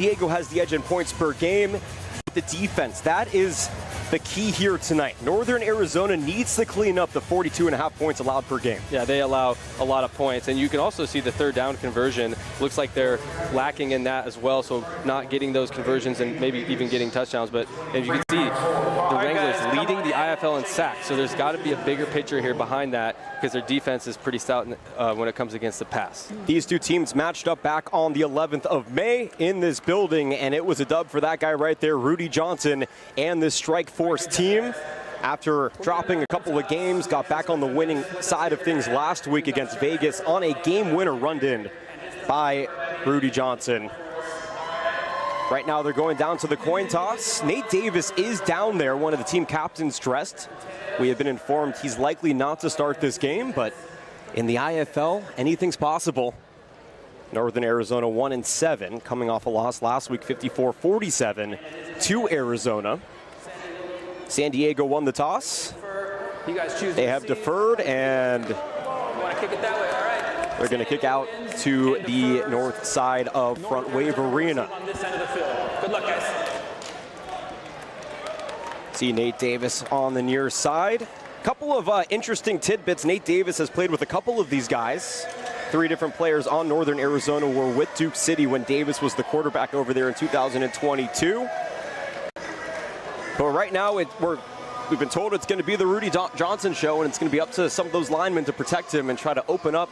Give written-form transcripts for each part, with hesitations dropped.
Diego has the edge in points per game. The defense, that is the key here tonight. Northern Arizona needs to clean up the 42.5 points allowed per game. Yeah, they allow a lot of points, and you can also see the third down conversion. Looks like they're lacking in that as well, so not getting those conversions and maybe even getting touchdowns. But as you can see, the Wranglers leading the IFL in sacks, so there's got to be a bigger picture here behind that because their defense is pretty stout when it comes against the pass. These two teams matched up back on the 11th of May in this building, and it was a dub for that guy right there, Rudy Johnson, and this Strikeforce team. After dropping a couple of games, got back on the winning side of things last week against Vegas on a game winner run in by Rudy Johnson. Right now they're going down to the coin toss. Nate Davis is down there, one of the team captains dressed. We have been informed he's likely not to start this game, but in the IFL, anything's possible. Northern Arizona 1-7, coming off a loss last week, 54-47 to Arizona. San Diego won the toss. You guys choose. They have deferred, and You want to kick it that way? All right. they're going to kick out to the north side of Front Wave Arena. On this end of the field. Good luck, guys. See Nate Davis on the near side. Couple of interesting tidbits. Nate Davis has played with a couple of these guys. 3 different players on Northern Arizona were with Duke City when Davis was the quarterback over there in 2022. But right now, we've been told it's going to be the Rudy Johnson show, and it's going to be up to some of those linemen to protect him and try to open up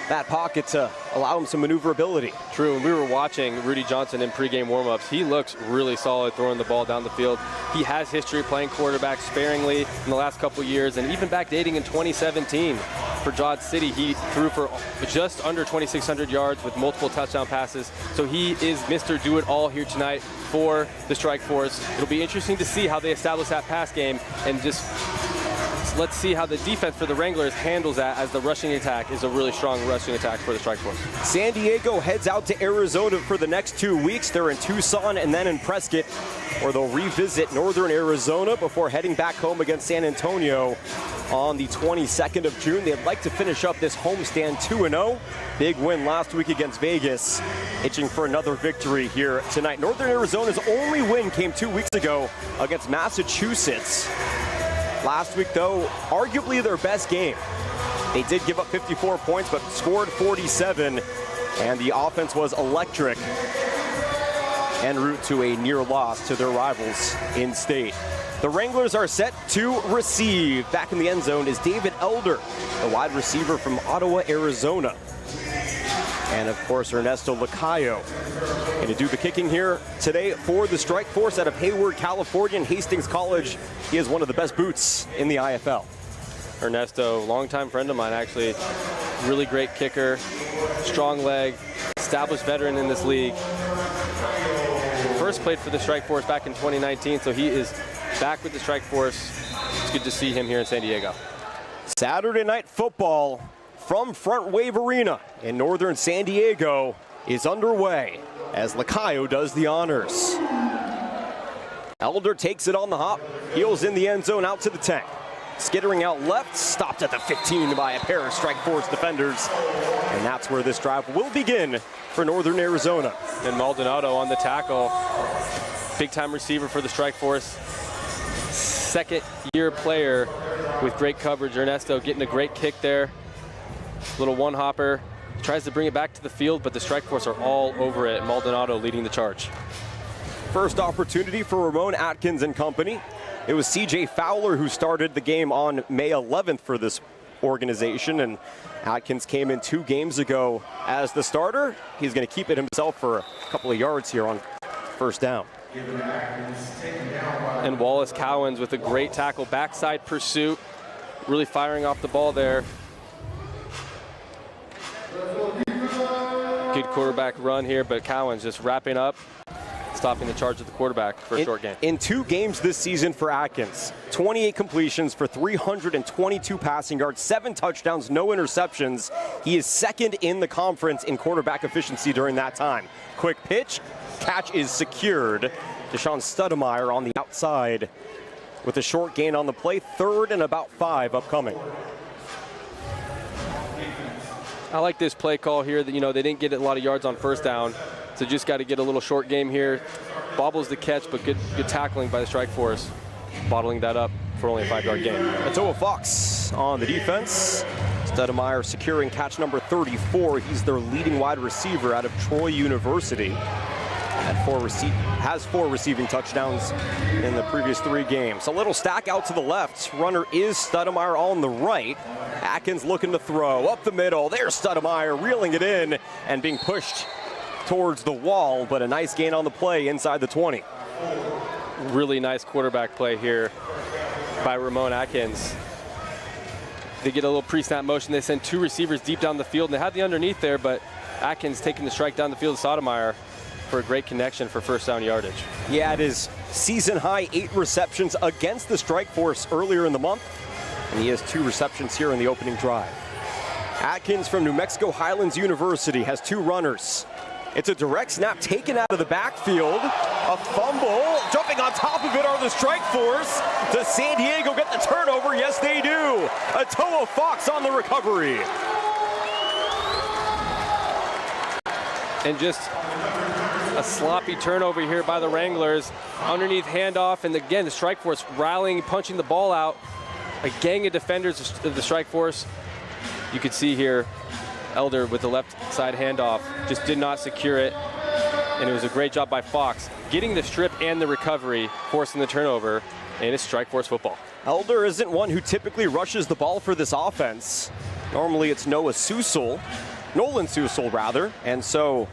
that pocket to allow him some maneuverability. True, and we were watching Rudy Johnson in pregame warmups. He looks really solid throwing the ball down the field. He has history playing quarterback sparingly in the last couple years, and even back dating in 2017 for Dodge City, he threw for just under 2,600 yards with multiple touchdown passes. So he is Mr. Do-It-All here tonight for the Strikeforce. It'll be interesting to see how they establish that pass game, and just let's see how the defense for the Wranglers handles that, as the rushing attack is a really strong rushing attack for the Strikeforce. San Diego heads out to Arizona for the next 2 weeks. They're in Tucson and then in Prescott, where they'll revisit Northern Arizona before heading back home against San Antonio on the 22nd of June. They'd like to finish up this homestand 2-0. Big win last week against Vegas, itching for another victory here tonight. Northern Arizona's only win came 2 weeks ago against Massachusetts. Last week, though, arguably their best game. They did give up 54 points, but scored 47, and the offense was electric en route to a near loss to their rivals in state. The Wranglers are set to receive. Back in the end zone is David Elder, the wide receiver from Ottawa, Arizona. And, of course, Ernesto Lacayo. And to do the kicking here today for the Strikeforce out of Hayward, California, and Hastings College. He is one of the best boots in the IFL. Ernesto, longtime friend of mine, actually. Really great kicker, strong leg, established veteran in this league. First played for the Strikeforce back in 2019, so he is back with the Strikeforce. It's good to see him here in San Diego. Saturday night football from Front Wave Arena in northern San Diego is underway as Lacayo does the honors. Elder takes it on the hop, heels in the end zone out to the 10. Skittering out left, stopped at the 15 by a pair of Strikeforce defenders. And that's where this drive will begin for Northern Arizona. And Maldonado on the tackle. Big-time receiver for the Strikeforce. Second-year player with great coverage. Ernesto getting a great kick there. Little one-hopper. Tries to bring it back to the field, but the Strikeforce are all over it. Maldonado leading the charge. First opportunity for Ramon Atkins and company. It was CJ Fowler who started the game on May 11th for this organization, and Atkins came in 2 games ago as the starter. He's going to keep it himself for a couple of yards here on first down. And Wallace Cowens with a great tackle, backside pursuit, really firing off the ball there. Good quarterback run here, but Cowens just wrapping up, stopping the charge of the quarterback for a short game. In 2 games this season for Atkins, 28 completions for 322 passing yards, 7 touchdowns, no interceptions. He is second in the conference in quarterback efficiency during that time. Quick pitch, catch is secured. Deshaun Studemeyer on the outside with a short gain on the play, 3rd and about 5 upcoming. I like this play call here that, they didn't get a lot of yards on first down. So just got to get a little short game here. Bobbles the catch, but good tackling by the Strikeforce, bottling that up for only a 5-yard gain. Atoa Fox on the defense. Stoudemire securing catch number 34. He's their leading wide receiver out of Troy University. Has 4 receiving touchdowns in the previous 3 games. A little stack out to the left. Runner is Stoudemire on the right. Atkins looking to throw up the middle. There's Stoudemire reeling it in and being pushed towards the wall, but a nice gain on the play inside the 20. Really nice quarterback play here by Ramon Atkins. They get a little pre-snap motion. They send 2 receivers deep down the field, and they had the underneath there, but Atkins taking the strike down the field to Stoudemire for a great connection for first down yardage. He had his season-high 8 receptions against the Strikeforce earlier in the month, and he has 2 receptions here in the opening drive. Atkins from New Mexico Highlands University has 2 runners. It's a direct snap taken out of the backfield. A fumble. Jumping on top of it are the Strikeforce. Does San Diego get the turnover? Yes, they do. Atoa Fox on the recovery. And just a sloppy turnover here by the Wranglers. Underneath handoff, and again, the Strikeforce rallying, punching the ball out. A gang of defenders of the Strikeforce. You could see here, Elder with the left side handoff just did not secure it, and it was a great job by Fox getting the strip and the recovery, forcing the turnover, and it's Strikeforce football. Elder isn't one who typically rushes the ball for this offense. Normally it's Nolan Susel, and so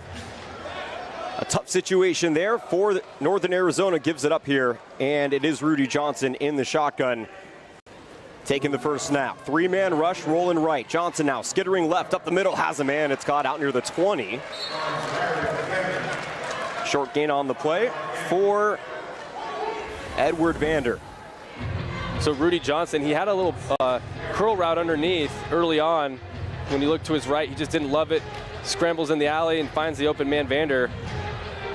a tough situation there for Northern Arizona. Gives it up here, and it is Rudy Johnson in the shotgun, taking the first snap. 3-man rush, rolling right. Johnson now skittering left, up the middle, has a man. It's caught out near the 20. Short gain on the play for Edward Vander. So Rudy Johnson, he had a little curl route underneath early on. When you look to his right, he just didn't love it. Scrambles in the alley and finds the open man Vander.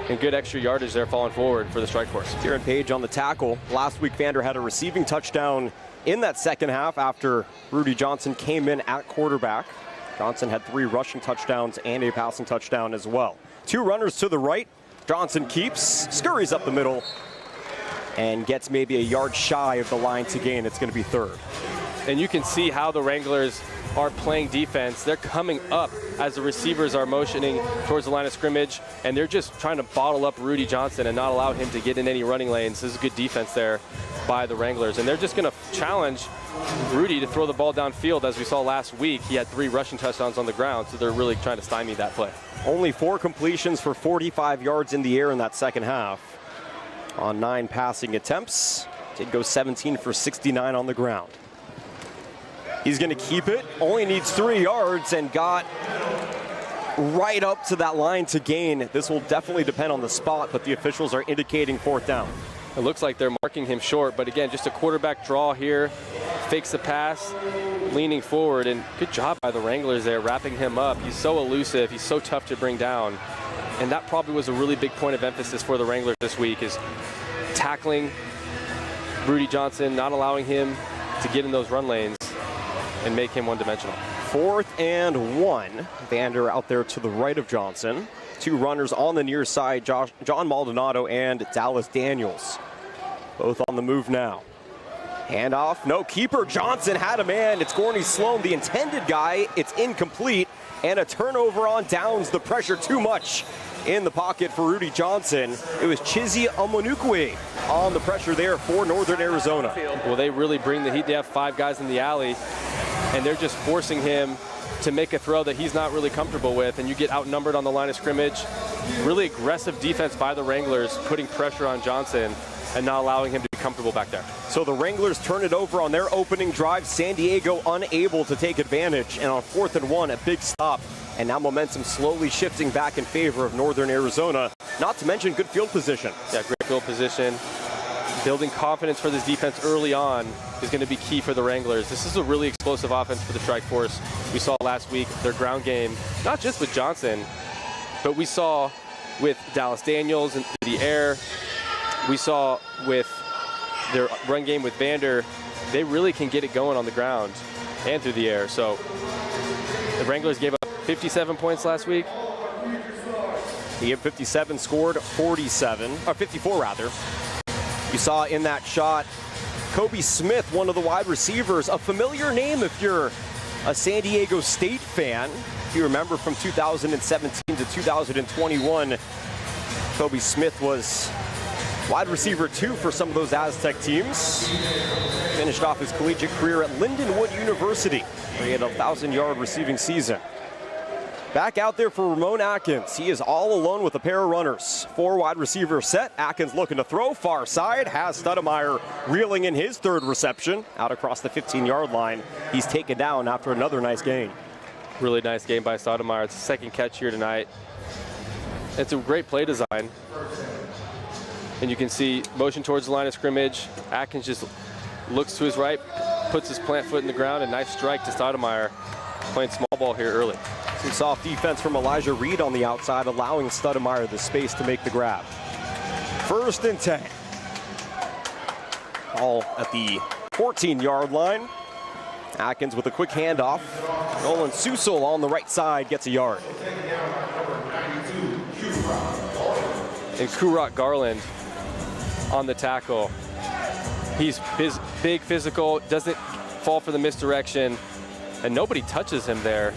And good extra yardage there falling forward for the Strikeforce. Darren Page on the tackle. Last week, Vander had a receiving touchdown in that second half after Rudy Johnson came in at quarterback. Johnson had 3 rushing touchdowns and a passing touchdown as well. 2 runners to the right. Johnson keeps, scurries up the middle, and gets maybe a yard shy of the line to gain. It's going to be 3rd. And you can see how the Wranglers are playing defense. They're coming up as the receivers are motioning towards the line of scrimmage, and they're just trying to bottle up Rudy Johnson and not allow him to get in any running lanes. This is good defense there by the Wranglers, and they're just going to challenge Rudy to throw the ball downfield. As we saw last week, he had 3 rushing touchdowns on the ground, so they're really trying to stymie that play. Only 4 completions for 45 yards in the air in that second half on 9 passing attempts. Did go 17 for 69 on the ground. He's going to keep it, only needs 3 yards, and got right up to that line to gain. This will definitely depend on the spot, but the officials are indicating 4th down. It looks like they're marking him short, but again, just a quarterback draw here. Fakes the pass, leaning forward, and good job by the Wranglers there, wrapping him up. He's so elusive, he's so tough to bring down. And that probably was a really big point of emphasis for the Wranglers this week, is tackling Rudy Johnson, not allowing him to get in those run lanes and make him one-dimensional. 4th and 1. Vander out there to the right of Johnson. 2 runners on the near side, John Maldonado and Dallas Daniels. Both on the move now. Handoff, no keeper. Johnson had a man. It's Gorney Sloan, the intended guy. It's incomplete, and a turnover on downs. The pressure too much in the pocket for Rudy Johnson. It was Chizzy Amonukwe on the pressure there for Northern Arizona. Well, they really bring the heat. They have 5 guys in the alley, and they're just forcing him to make a throw that he's not really comfortable with, and you get outnumbered on the line of scrimmage. Really aggressive defense by the Wranglers, putting pressure on Johnson and not allowing him to be comfortable back there. So the Wranglers turn it over on their opening drive. San Diego unable to take advantage, and on 4th and 1, a big stop. And now momentum slowly shifting back in favor of Northern Arizona, not to mention good field position. Yeah, great field position. Building confidence for this defense early on is going to be key for the Wranglers. This is a really explosive offense for the Strikeforce. We saw last week their ground game, not just with Johnson, but we saw with Dallas Daniels in the air. We saw with their run game with Vander. They really can get it going on the ground and through the air. So the Wranglers gave up 57 points last week. He hit 57, scored 54 rather. You saw in that shot Kobe Smith, one of the wide receivers, a familiar name if you're a San Diego State fan. If you remember from 2017 to 2021, Kobe Smith was wide receiver 2 for some of those Aztec teams. Finished off his collegiate career at Lindenwood University, where he had a 1,000-yard receiving season. Back out there for Ramon Atkins. He is all alone with a pair of runners. 4 wide receiver set. Atkins looking to throw far side. Has Stoudemire reeling in his 3rd reception out across the 15-yard line. He's taken down after another nice gain. Really nice game by Stoudemire. It's the 2nd catch here tonight. It's a great play design. And you can see motion towards the line of scrimmage. Atkins just looks to his right, puts his plant foot in the ground, and nice strike to Stoudemire. Playing small ball here early. Some soft defense from Elijah Reed on the outside, allowing Stoudemire the space to make the grab. 1st and 10. All at the 14-yard line. Atkins with a quick handoff. Nolan Susel on the right side gets a yard. And Kurok Garland on the tackle. He's big, physical, doesn't fall for the misdirection, and nobody touches him there.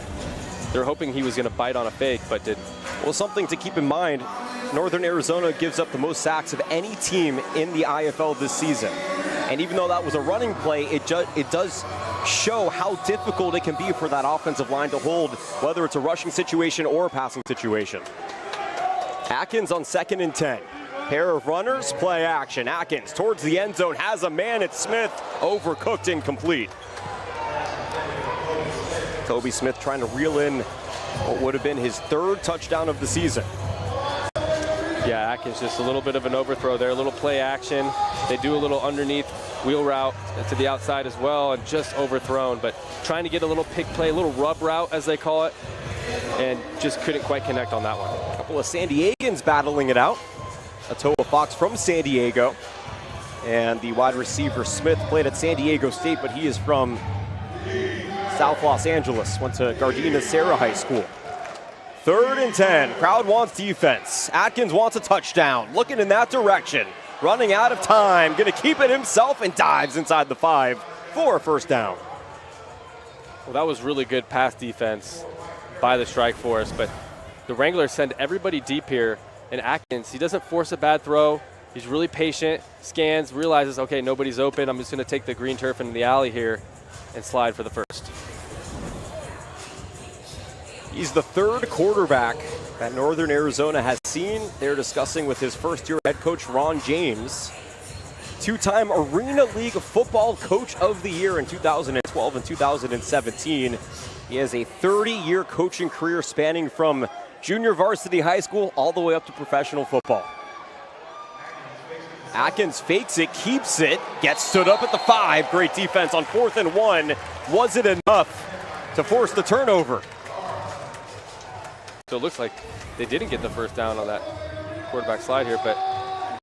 They're hoping he was going to bite on a fake, but didn't. Well, something to keep in mind, Northern Arizona gives up the most sacks of any team in the IFL this season. And even though that was a running play, it does show how difficult it can be for that offensive line to hold, whether it's a rushing situation or a passing situation. Atkins on 2nd and 10. Pair of runners, play action. Atkins towards the end zone, has a man, it's Smith. Overcooked, incomplete. Kobe Smith trying to reel in what would have been his 3rd touchdown of the season. Yeah, Atkins just a little bit of an overthrow there, a little play action. They do a little underneath wheel route to the outside as well, and just overthrown, but trying to get a little pick play, a little rub route as they call it, and just couldn't quite connect on that one. A couple of San Diegans battling it out. Atoa Fox from San Diego, and the wide receiver Smith played at San Diego State, but he is from South Los Angeles, went to Gardena Serra High School. 3rd and 10, crowd wants defense. Atkins wants a touchdown, looking in that direction. Running out of time, gonna keep it himself and dives inside the 5 for a 1st down. Well, that was really good pass defense by the Strikeforce, but the Wranglers send everybody deep here, and Atkins, he doesn't force a bad throw. He's really patient, scans, realizes, okay, nobody's open. I'm just gonna take the green turf into the alley here and slide for the 1st. He's the 3rd quarterback that Northern Arizona has seen. They're discussing with his 1st-year head coach, Ron James. 2-time Arena League Football Coach of the Year in 2012 and 2017. He has a 30-year coaching career spanning from junior varsity high school all the way up to professional football. Atkins fakes it, keeps it, gets stood up at the 5. Great defense on 4th and 1. Was it enough to force the turnover? So it looks like they didn't get the 1st down on that quarterback slide here, but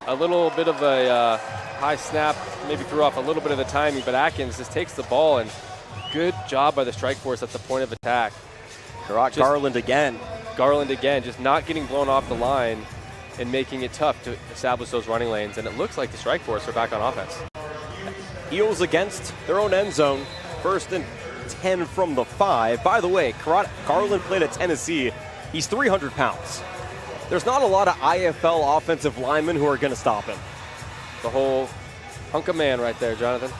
a little bit of a high snap, maybe threw off a little bit of the timing, but Atkins just takes the ball, and good job by the Strikeforce at the point of attack. Garland again. Garland again, just not getting blown off the line and making it tough to establish those running lanes, and it looks like the Strikeforce are back on offense. Heels against their own end zone. 1st and 10 from the 5. By the way, Garland played at Tennessee. He's 300 pounds. There's not a lot of IFL offensive linemen who are going to stop him. The whole hunk of man right there, Jonathan.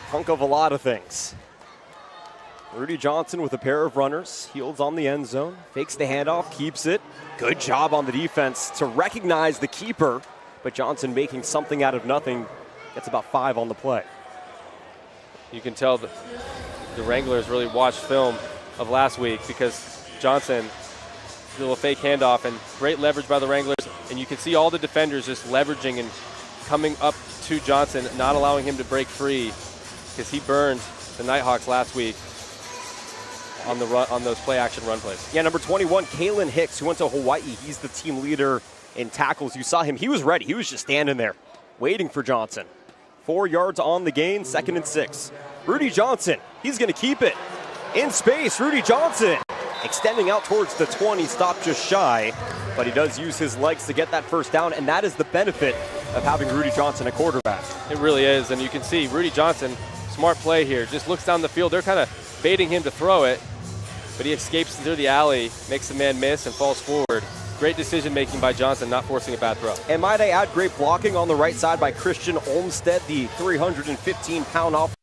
Hunk of a lot of things. Rudy Johnson with a pair of runners. Heels on the end zone. Fakes the handoff, keeps it. Good job on the defense to recognize the keeper. But Johnson making something out of nothing. Gets about 5 on the play. You can tell the Wranglers really watched film of last week, because Johnson, a little fake handoff, and great leverage by the Wranglers. And you can see all the defenders just leveraging and coming up to Johnson, not allowing him to break free, because he burned the Nighthawks last week on the run, on those play action run plays. Yeah, number 21, Kalen Hicks, who went to Hawaii. He's the team leader in tackles. You saw him. He was ready. He was just standing there waiting for Johnson. 4 yards on the gain, 2nd and 6. Rudy Johnson, he's going to keep it. In space, Rudy Johnson extending out towards the 20, stopped just shy, but he does use his legs to get that first down, and that is the benefit of having Rudy Johnson at quarterback. It really is, and you can see Rudy Johnson, smart play here, just looks down the field. They're kind of baiting him to throw it, but he escapes through the alley, makes the man miss, and falls forward. Great decision making by Johnson, not forcing a bad throw. And might I add, great blocking on the right side by Christian Olmstead, the 315-pound offensive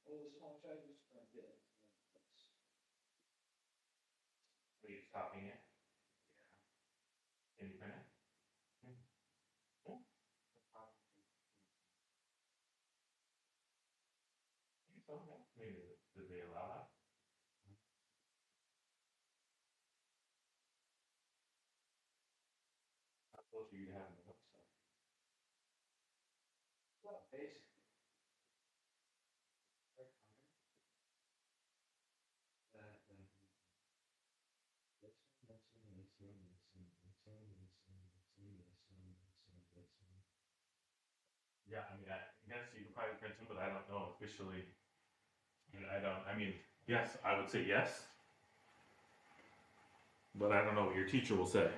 Are you copying it? Can you print it? Maybe, did they allow that? I told you to have the notes. Yeah, I mean, I guess you could probably print them, but I don't know officially. And I mean, yes, I would say yes. But I don't know what your teacher will say.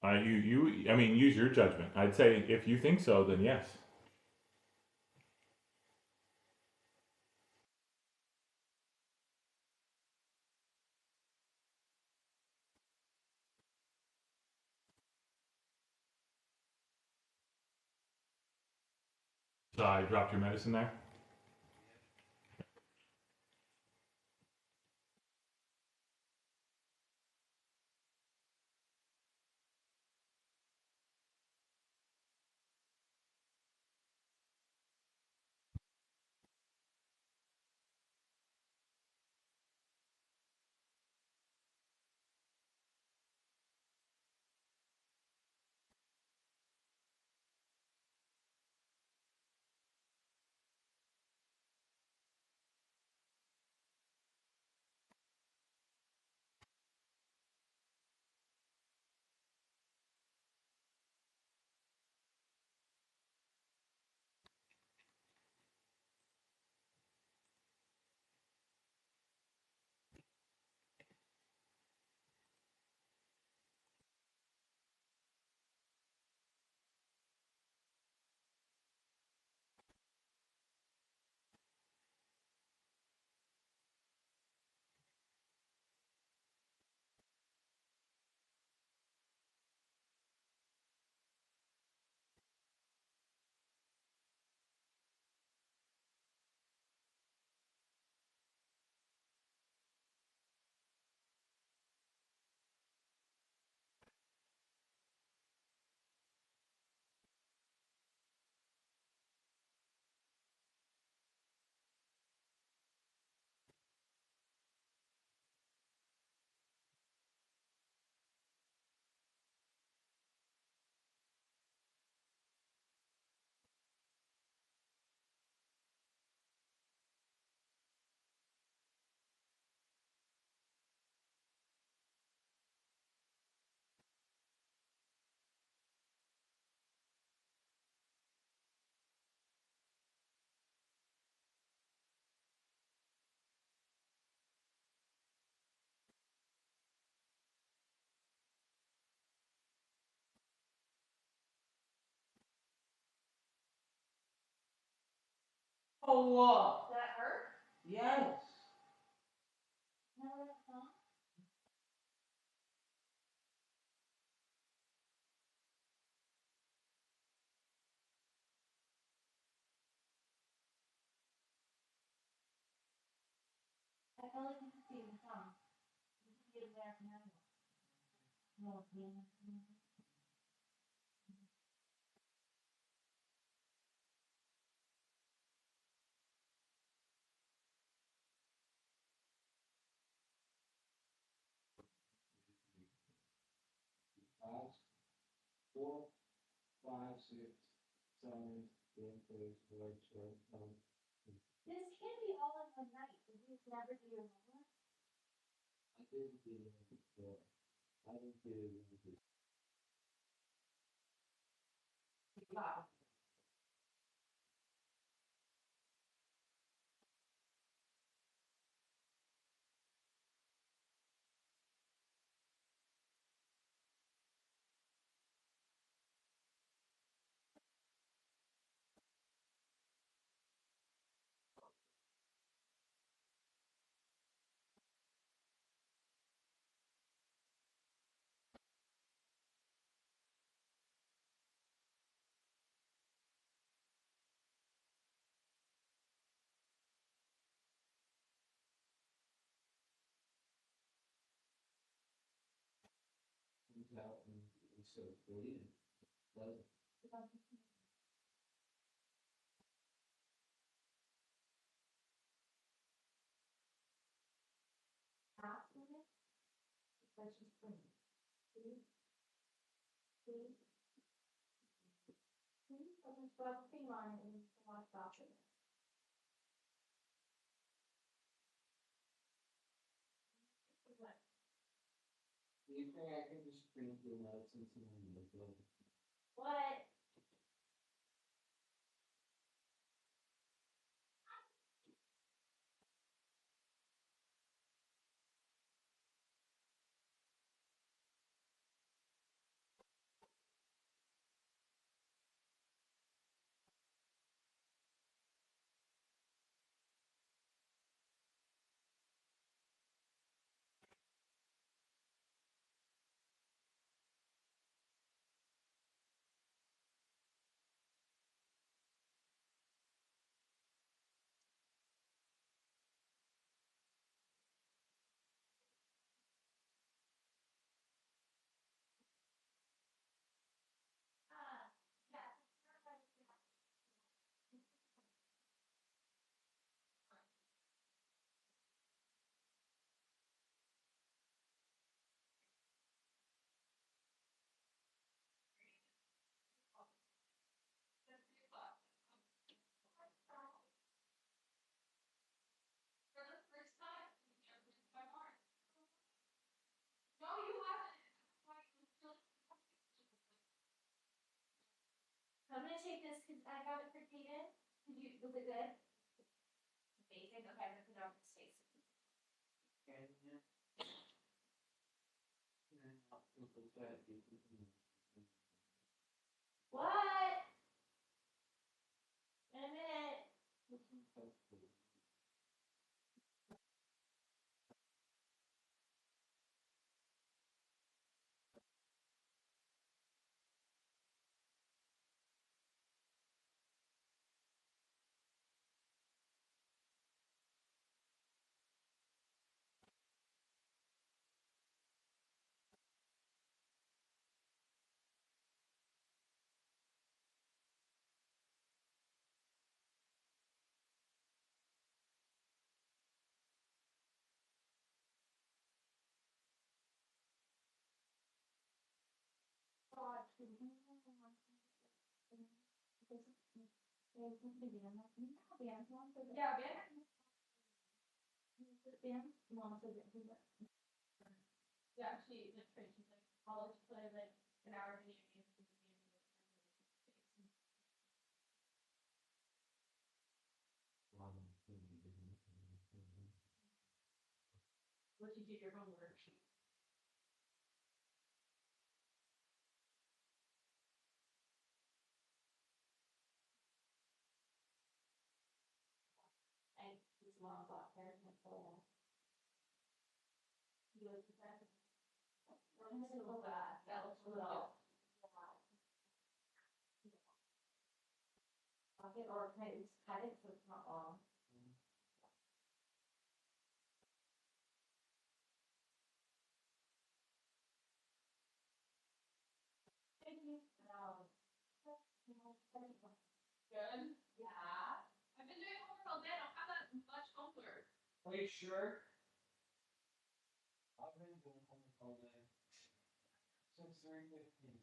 I mean, use your judgment. I'd say if you think so, then yes. So I dropped your medicine there. Oh, what? That hurt? Yes. I felt like you could see the sun. You could see it there from now. No, this can't be all in one night. Did you never do your homework? Wow. Half minute, let's just bring it. Please. Please. Please, I'm just about to on it and watch after this. What? Do you think I could just bring the notes into the What? Yeah. For the first time, you never been to my mark. No, you haven't. I'm gonna take this because I got it for Kaden. Was it good? Amazing. Okay, I'm gonna put it on his face. What? In a minute. Yeah, Ben. Ben, mom said that he was. Yeah, she did train. She's like, I'll just play like an hour video game. What you do your homework. And his mom got her and so he was that. That looks little. Pocket or maybe cut it so it's not long. Thank you. Good. Yeah. I've been doing homework all day. I don't have that much homework. Are you sure? I've been doing homework all day. Since 3:15.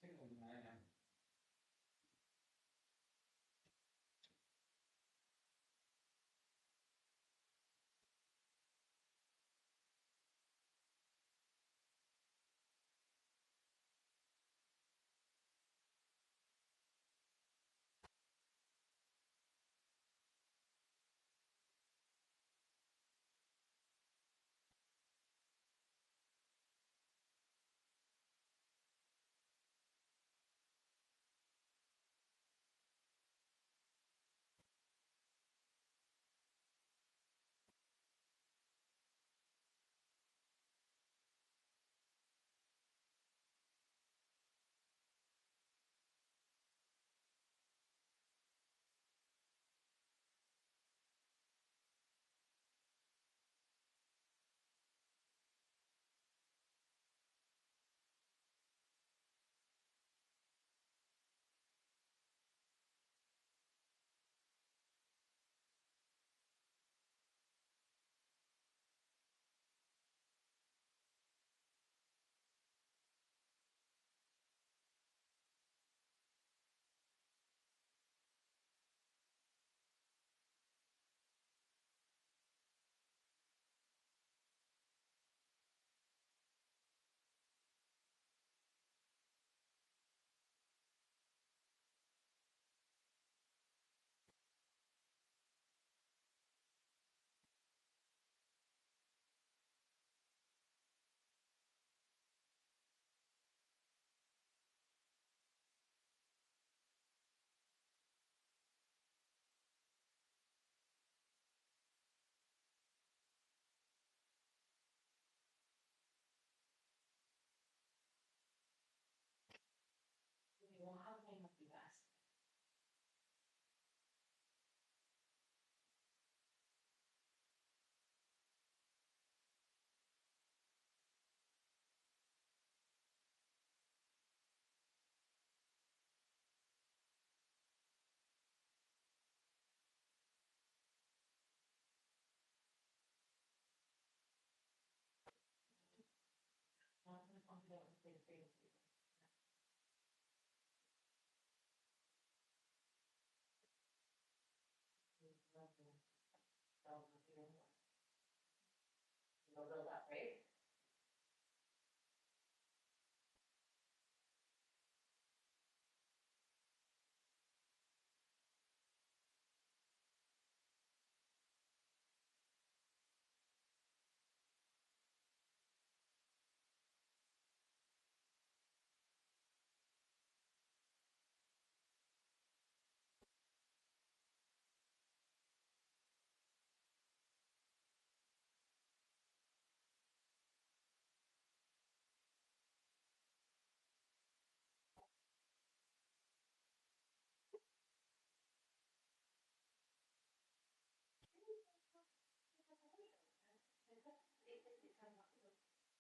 Something like 9 hours.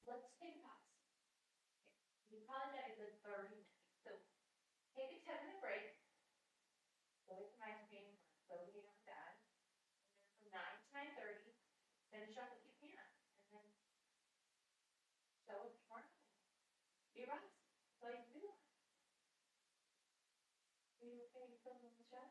let's take a pause. You probably got a good 30 minutes. So take a 10-minute break. Go get some ice cream, go get on that. And then from 9 to 9:30, finish up what you can. And then show it tomorrow. Be right. That's all you can do. Are you okay with filming the show?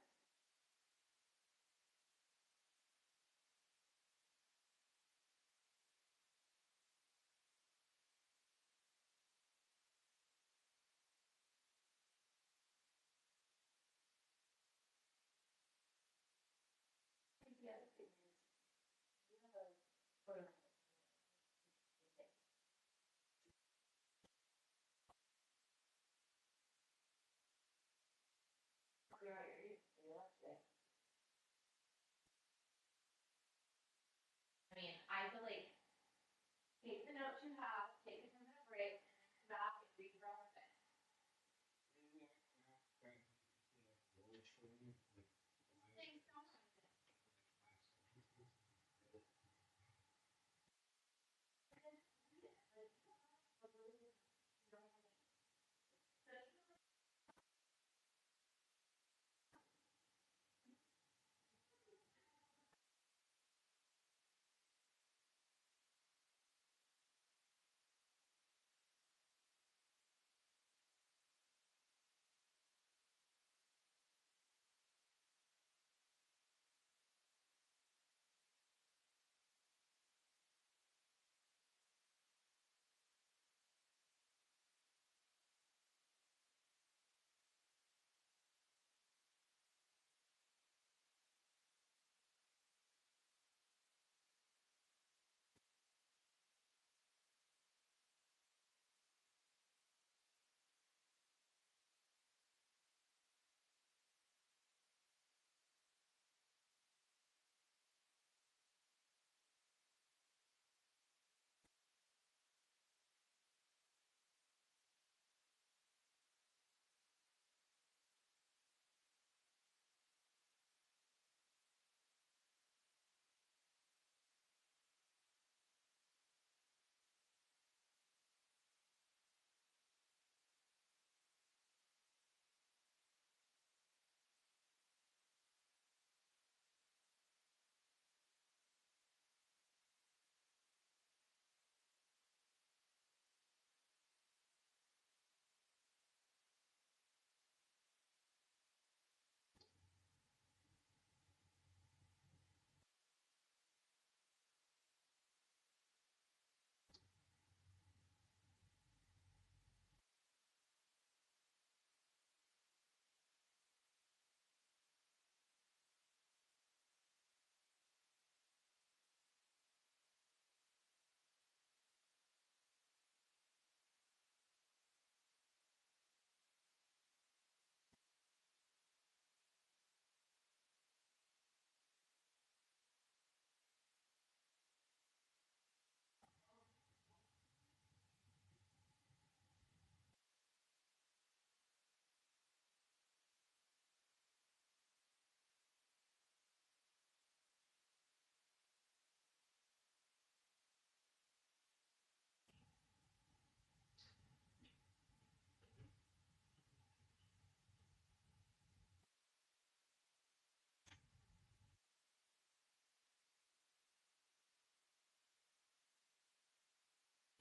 The other thing is, you have a photo. I mean, isolate. Take the notes you have, take a 10-minute break, and then come back and read your own thing. Things don't happen.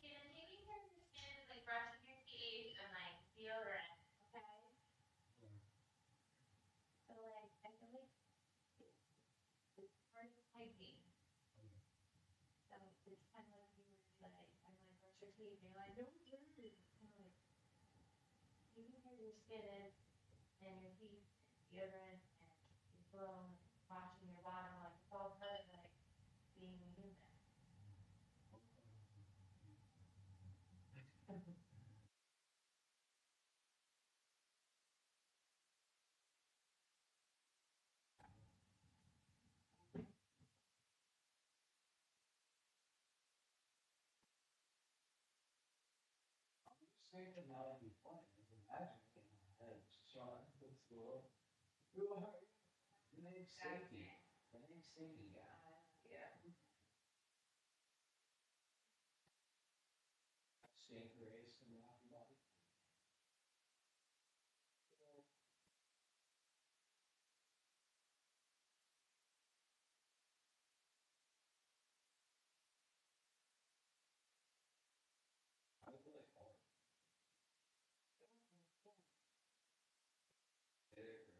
You know, taking care of your skin is like brushing your teeth and like deodorant, okay? So like, I feel like it's part of hygiene. So it's kind of like you were like, I'm like, brush your teeth, and you're like, no, it's kind of like taking care of your skin and your teeth, deodorant, and your cologne, washing your bottom, like it's all part of like being human. Say to not be fun. Imagine getting my head. Sean, that's cool. Who are you? The name's Safety. The name's Safety guy. Yeah. Snake race and rocky body. I feel like hard. There, bro.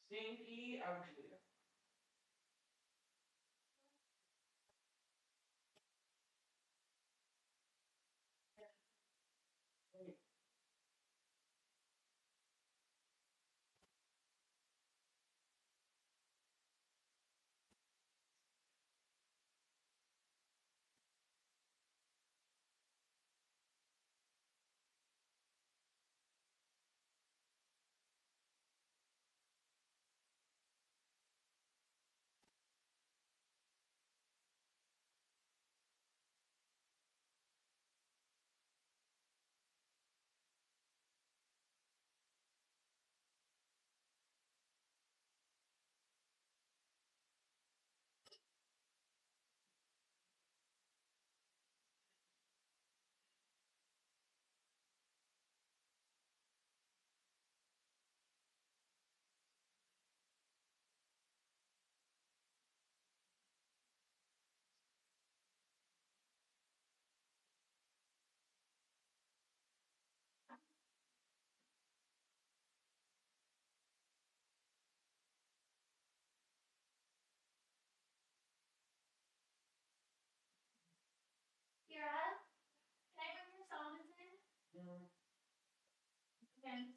Stinky ugly. Kira, can I bring your solvents in? Okay.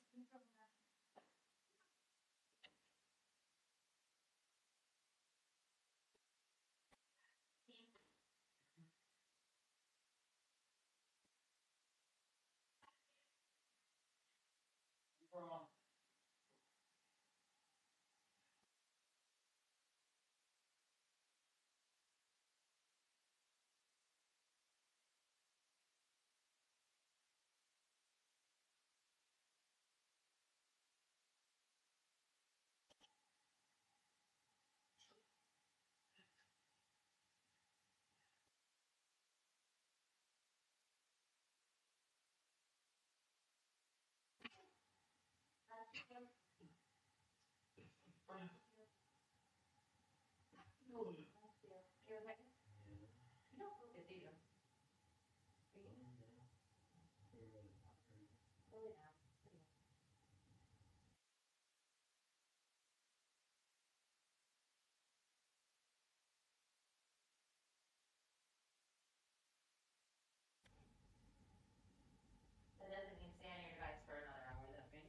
Wrong. You're right. You don't look at either. Really now. That doesn't mean stay on your device for another hour though, right?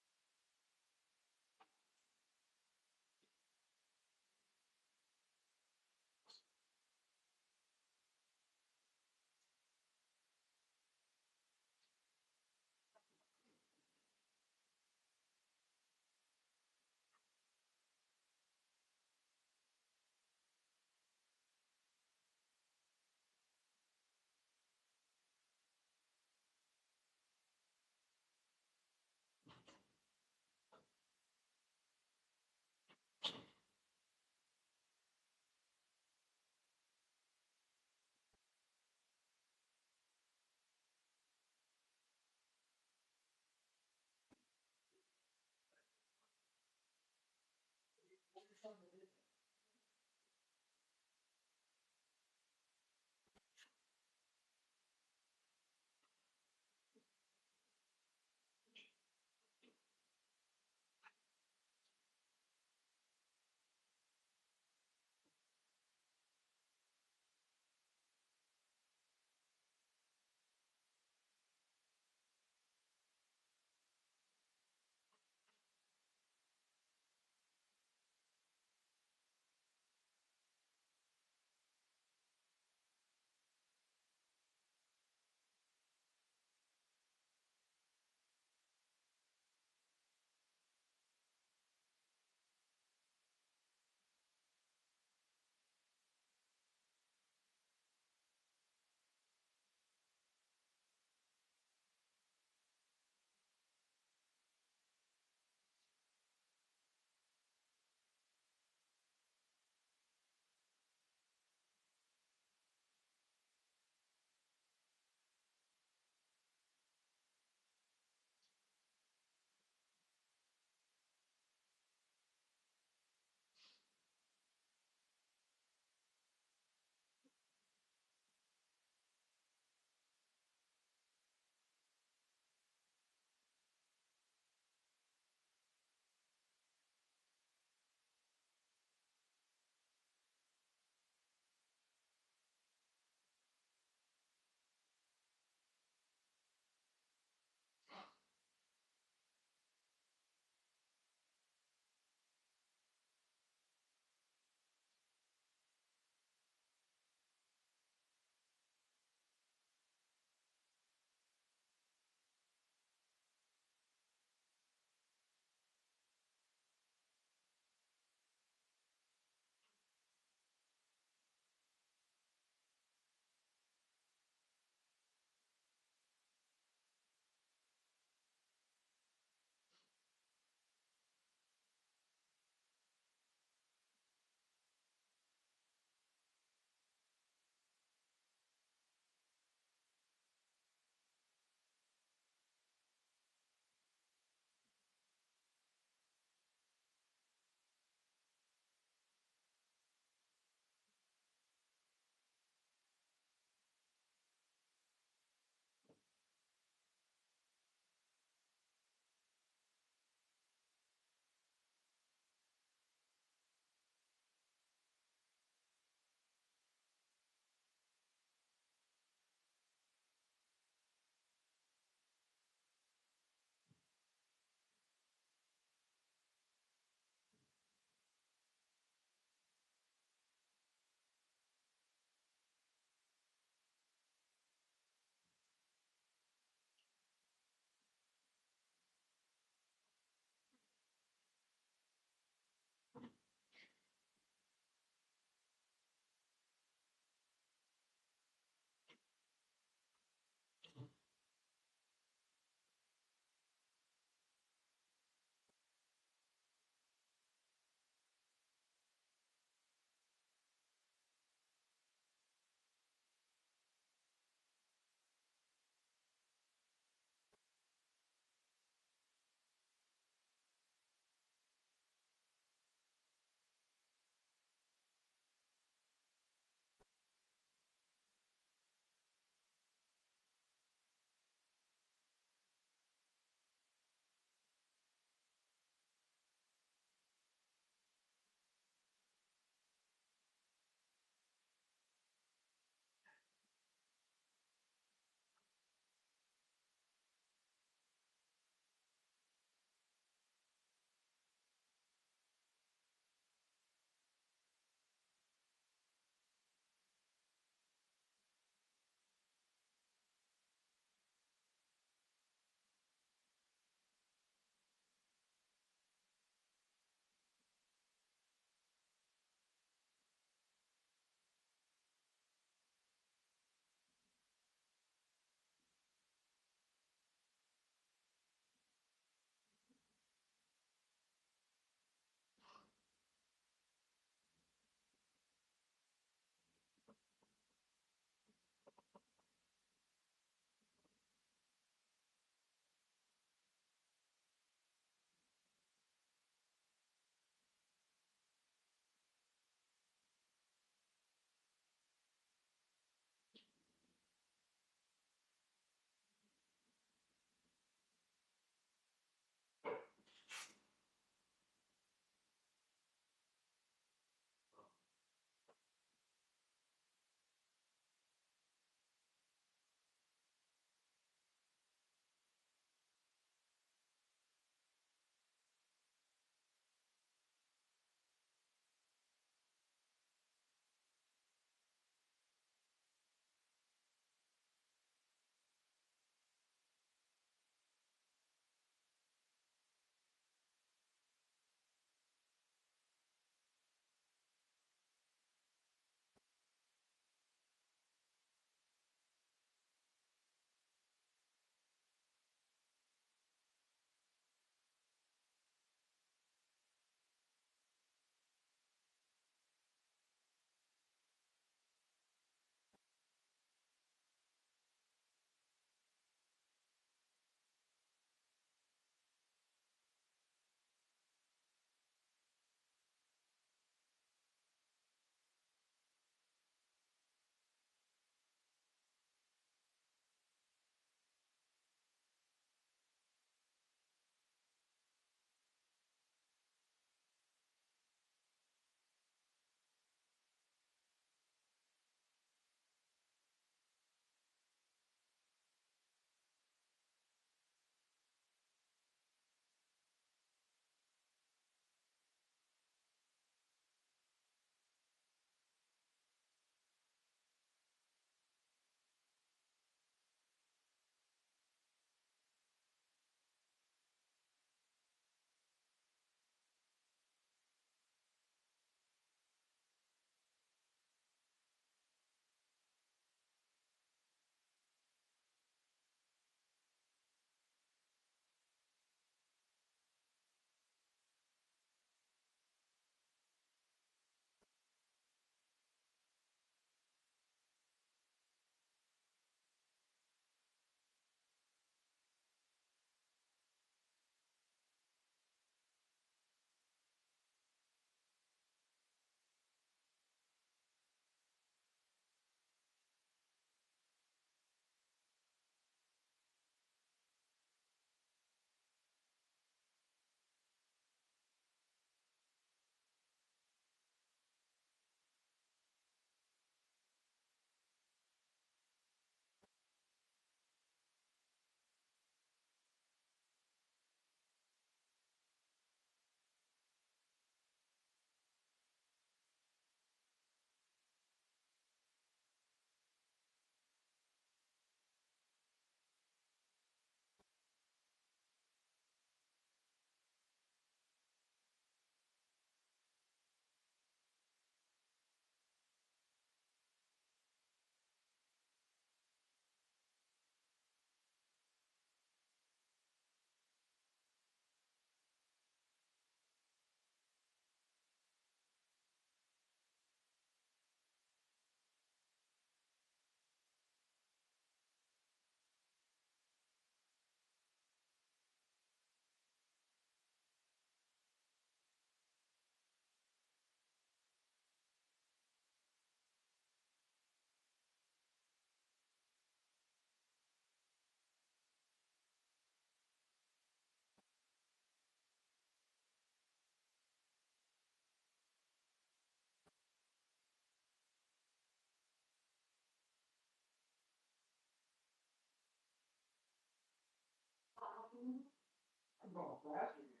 going faster now.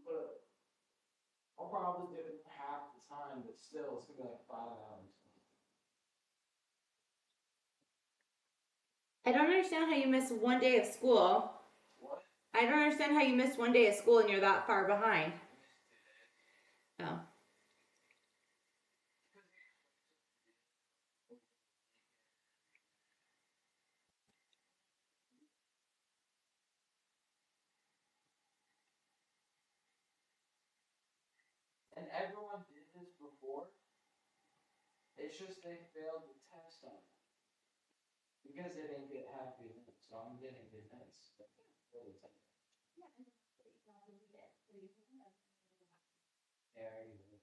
But I'll probably do it half the time, but still, it's gonna be like 5 hours. I don't understand how you miss one day of school. What? I don't understand how you missed one day of school and you're that far behind. Oh. And everyone did this before. It's just they failed the test on it. Because they didn't get happy notes, so I'm getting good notes. Yeah, I already did.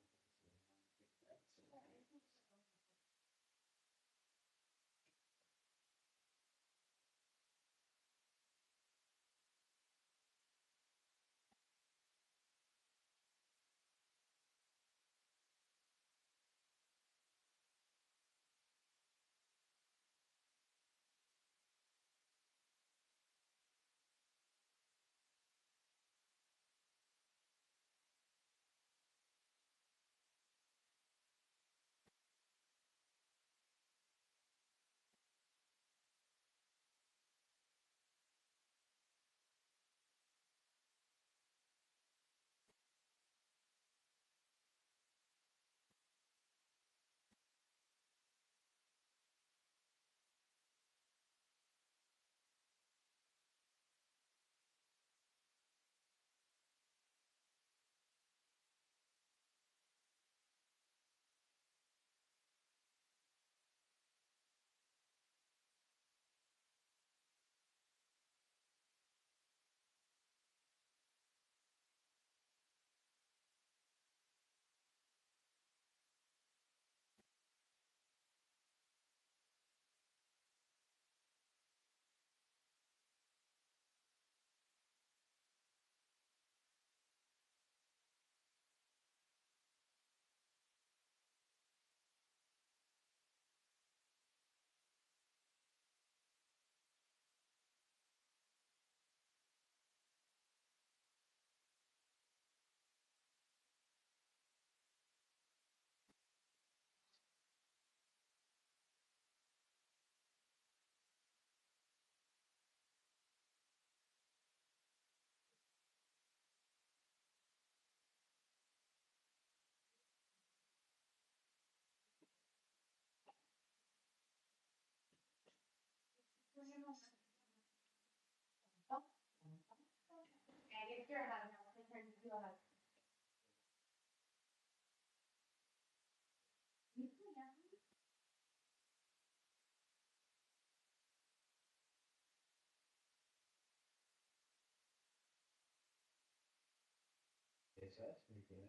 Yes, that's pretty good.